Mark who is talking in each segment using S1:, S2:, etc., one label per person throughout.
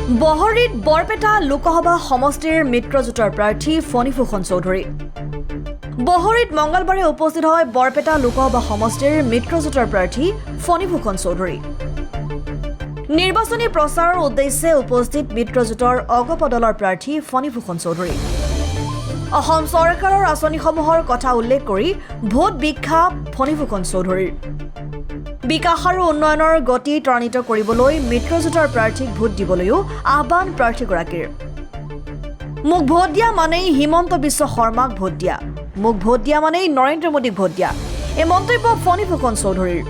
S1: বহৰীত বৰপেটা লোকসভা সমষ্টিৰ মিত্ৰজোঁটৰ প্ৰাৰ্থী ফণীভূষণ চৌধুৰী। বহৰীত মঙলবাৰে উপস্থিত হয় বৰপেটা লোকসভা সমষ্টিৰ মিত্ৰজোঁটৰ প্ৰাৰ্থী ফণীভূষণ চৌধুৰী। নিৰ্বাচনী প্ৰচাৰৰ উদ্দেশ্যে উপস্থিত মিত্ৰজোঁটৰ অগপদলৰ প্ৰাৰ্থী ফণীভূষণ চৌধুৰী। অসম চৰকাৰৰ আঁচনিসমূহৰ কথা উল্লেখ কৰি ভোট ভিক্ষা ফণীভূষণ চৌধুৰীৰ। বিকাশ আৰু উন্নয়নৰ গতি ত্বৰান্বিত কৰিবলৈ মিত্ৰজোঁটৰ প্ৰাৰ্থীক ভোট দিবলৈও আহ্বান প্ৰাৰ্থীগৰাকীৰ। মোক ভোট দিয়া মানেই হিমন্ত বিশ্ব শৰ্মাক ভোট দিয়া, মোক ভোট দিয়া মানেই নৰেন্দ্ৰ মোদীক ভোট দিয়া, এই মন্তব্য ফণীভূষণ চৌধুৰীৰ।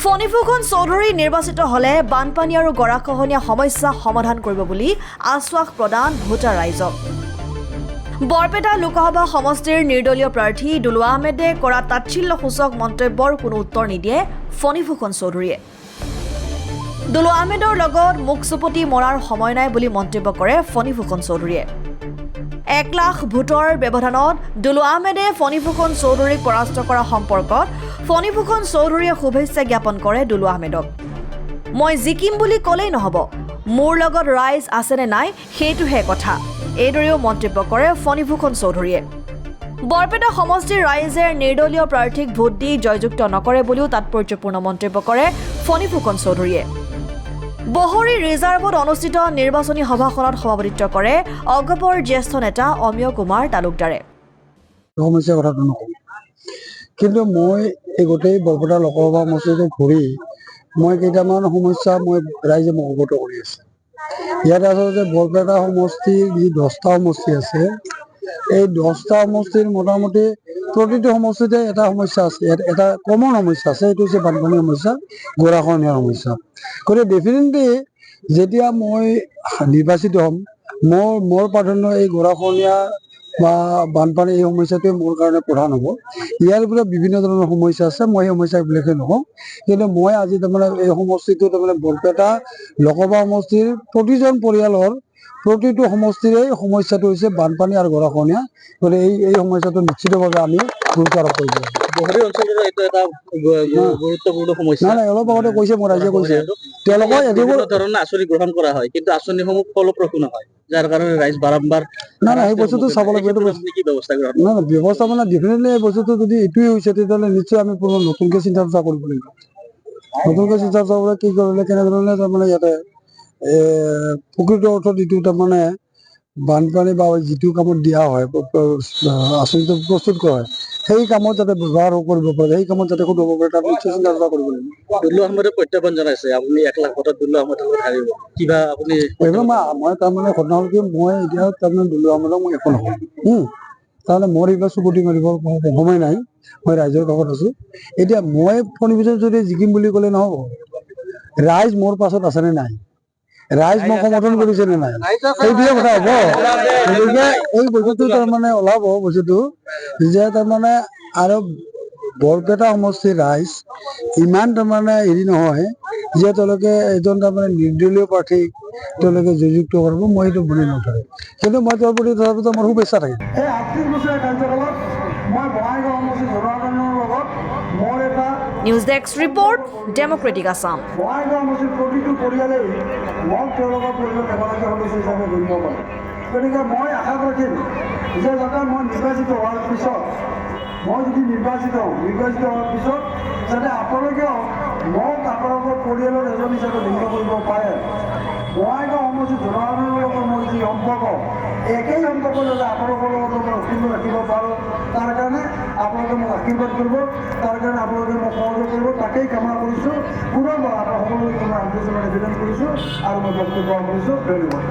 S1: ফণীভূষণ চৌধুৰী নিৰ্বাচিত হ'লে বানপানী আৰু গৰাখহনীয়া সমস্যা সমাধান কৰিব বুলি আশ্বাস প্ৰদান ভোটাৰ ৰাইজক। বৰপেটা লোকসভা সমষ্টিৰ নিৰ্দলীয় প্ৰাৰ্থী দুলু আহমেদে কৰা তাচ্ছিল্যসূচক মন্তব্যৰ কোনো উত্তৰ নিদিয়ে ফণীভূষণ চৌধুৰীয়ে। দুলু আহমেদৰ লগত মুখ চুপতি মৰাৰ সময় নাই বুলি মন্তব্য কৰে ফণীভূষণ চৌধুৰীয়ে। 1 লাখ ভোটৰ ব্যৱধানত দুলু আহমেদে ফণীভূষণ চৌধুৰীক পৰাস্ত কৰা সম্পৰ্কত ফণীভূষণ চৌধুৰীয়ে শুভেচ্ছা জ্ঞাপন কৰে দুলু আহমেদক। মই জিকিম বুলি ক'লেই নহ'ব, মোৰ লগত ৰাইজ আছেনে নাই সেইটোহে কথা, এইদৰেও মন্তব্য কৰে ফণীভূষণ চৌধুৰীয়ে। বৰপেটা সমষ্টিৰ ৰাইজে নিৰ্দলীয় প্ৰাৰ্থীক ভোট দি জয়যুক্ত নকৰে বুলিও তাৎপৰ্যপূৰ্ণ মন্তব্য কৰে ফণীভূষণ চৌধুৰীয়ে। বহৰী ৰিজাৰ্ভত অনুষ্ঠিত নিৰ্বাচনী সভাখনত সভাপতিত্ব কৰে অগপৰ জ্যেষ্ঠ নেতা অমিয় কুমাৰ তালুকদাৰে।
S2: সমস্যাৰ কথাটো নকওঁ, কিন্তু মই এই গোটেই বৰপেটা লোকসভা সমষ্টিটো ঘূৰি মই কেইটামান সমস্যা ৰাইজে মোক অৱগত কৰি আছে। ইয়াত আচলতে বৰপেটা সমষ্টিৰ যি 10টা সমষ্টি আছে, এই 10টা সমষ্টিৰ মোটামুটি প্ৰতিটো সমষ্টিতে এটা সমস্যা আছে, এটা কমন সমস্যা আছে, এইটো হৈছে বানপানীৰ সমস্যা, গৰাখহনীয়াৰ সমস্যা। গতিকে ডেফিনেটলি যেতিয়া মই নিৰ্বাচিত হ'ম, মোৰ প্ৰাধান্য এই গৰাখহনীয়া বা বানপানী এই সমস্যাটোৱে মোৰ কাৰণে প্ৰধান হ'ব। ইয়াৰ ভিতৰত বিভিন্ন ধৰণৰ সমস্যা আছে, মই এই সমস্যাবিলাকে নকওঁ, কিন্তু মই আজি তাৰমানে এই সমষ্টিটো তাৰমানে বৰপেটা লোকসভা সমষ্টিৰ প্ৰতিজন পৰিয়ালৰ প্ৰতিটো সমষ্টিৰে সমস্যাটো হৈছে বানপানী আৰু গৰাখহনীয়া। গতিকে এই সমস্যাটো নিশ্চিতভাৱে আমি গুৰুত্ব আৰোপ কৰিব লাগিব।
S3: বহৰী অঞ্চলৰ এইটো এটা গুৰুত্বপূৰ্ণ সমস্যা।
S2: নাই অলপ আগতে কৈছে, মোৰ ৰাইজে কৈছে তেওঁলোকৰ
S3: বিভিন্ন ধৰণৰ আঁচনি গ্ৰহণ কৰা হয়, কিন্তু আঁচনিসমূহ ফলপ্ৰসূ নহয়, যাৰ কাৰণে ৰাইজ বাৰম্বাৰ
S2: সেই বস্তুটো চাব লাগিব।
S3: কি ব্যৱস্থা গ্ৰহণ
S2: ব্যৱস্থা মানে ডেফিনেটলি এই বস্তুটো যদি এইটোৱে হৈছে, তেতিয়াহ'লে নিশ্চয় আমি নতুনকৈ চিন্তা চৰ্চা কৰিব লাগিব। নতুনকৈ চিন্তা চৰ্চা কি কৰিলে কেনেধৰণে তাৰমানে ইয়াতে প্ৰকৃত অৰ্থত যিটো তাৰমানে বানপানী বা যিটো কামত দিয়া হয়, আঁচনিটো প্ৰস্তুত কৰা হয়, সেই কামত যাতে ব্যৱহাৰ কৰিব পাৰে, সেই কামত যাতে সুদ হ'ব পাৰে, তাত নিশ্চয় চিন্তা চৰ্চা কৰিব লাগিব।
S3: দুলু আহমেদে প্ৰত্যাহ্বান জনাইছে, আপুনি 1 লাখ ভোটত দুলু আহমেদৰ লগত হাৰিব, কিবা আপুনি
S2: মই তাৰমানে ঘটনা হ'ল কি, মই এতিয়া তাৰমানে দুলু আহমেদক মই একো নকওঁ। তাৰমানে মোৰ এইবিলাক চুপতি মাৰিব সময় নাই, মই ৰাইজৰ কাষত আছো। এতিয়া মই ফণীভূষণ চৌধুৰী জিকিম বুলি ক'লে নহ'ব, ৰাইজ মোৰ পাছত আছেনে নাই, ৰাইজ মোক সমৰ্থন কৰিছে নে নাই, সেইটোৱে কথা হ'ব। গতিকে এই বস্তুটো তাৰমানে ওলাব বস্তুটো যে তাৰমানে আৰু বৰপেটা সমষ্টিৰ ৰাইজ ইমান তাৰমানে হেৰি নহয় যে তেওঁলোকে এজন তাৰমানে নিৰ্দলীয় প্ৰাৰ্থীক তেওঁলোকে জয়যুক্ত কৰিব, মই এইটো বুলি নধৰে, কিন্তু মই তেওঁৰ প্ৰতি তথাপিতো মোৰ শুভেচ্ছা থাকিল।
S4: এই 38 বছৰীয়া কাৰ্যকালত মই বঙাইগাঁও সমষ্টিৰ জনসাধাৰণৰ লগত মোৰ এটা
S1: news desk report, democratic Assam.
S4: Bongaigaon সমষ্টিৰ প্ৰতিটো পৰিয়ালেই মোক তেওঁলোকৰ পৰিয়ালৰ এগৰাকী সদস্য হিচাপে গণ্য কৰে। গতিকে মই আশা কৰিম যে যাতে মই নিৰ্বাচিত হোৱাৰ পিছত, মই যদি নিৰ্বাচিত হোৱাৰ পিছত যাতে আপোনালোকেও মোক আপোনালোকৰ পৰিয়ালৰ এজন হিচাপে গণ্য কৰিব পাৰে। বঙাইগাঁও সমষ্টিৰ জনসাধাৰণৰ লগত মোৰ যি সম্পৰ্ক, একেই সম্পৰ্ক যাতে আপোনালোকৰ লগত মই অক্ষুণ্ণ ৰাখিব পাৰোঁ, তাৰ কাৰণে আপোনালোকে মোক আশীৰ্বাদ কৰিব, তাৰ কাৰণে আপোনালোকে মোক সহযোগ কৰিব, তাকেই কামনা কৰিছোঁ। পুনৰবাৰ আপোনাক সকলোকে মই আন্তৰিক নিবেদন কৰিছোঁ আৰু মই বক্তব্য কৰিছোঁ। ধন্যবাদ।